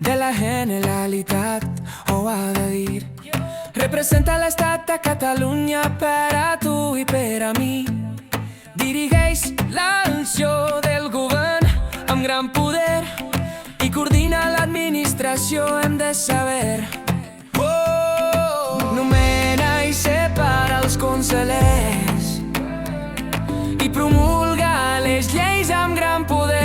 de la Generalitat, ho ha de dir. Representa l'estat de Catalunya per a tu i per a mi. Dirigeix l'acció del govern amb gran poder i coordina l'administració, hem de saber. Nomena i separa els consellers i promulga les lleis amb gran poder,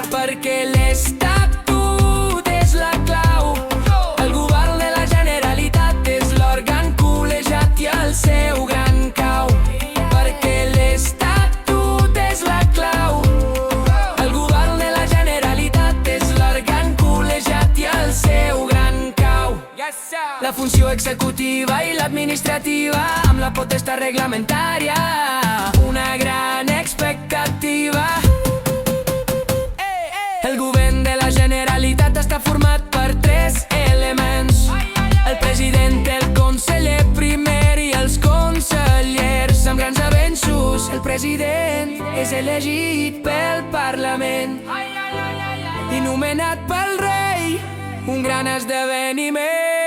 perquè l'Estatut és la clau. El govern de la Generalitat és l'òrgan col·legiat i el seu gran cau, perquè l'Estatut és la clau. El govern de la Generalitat és l'òrgan col·legiat i el seu gran cau. La funció executiva i l'administrativa amb la potestat reglamentària, una gran expectativa. El govern de la Generalitat està format per tres elements: el president, el conseller primer i els consellers amb grans avenços. El president és elegit pel Parlament i nomenat pel rei, un gran esdeveniment.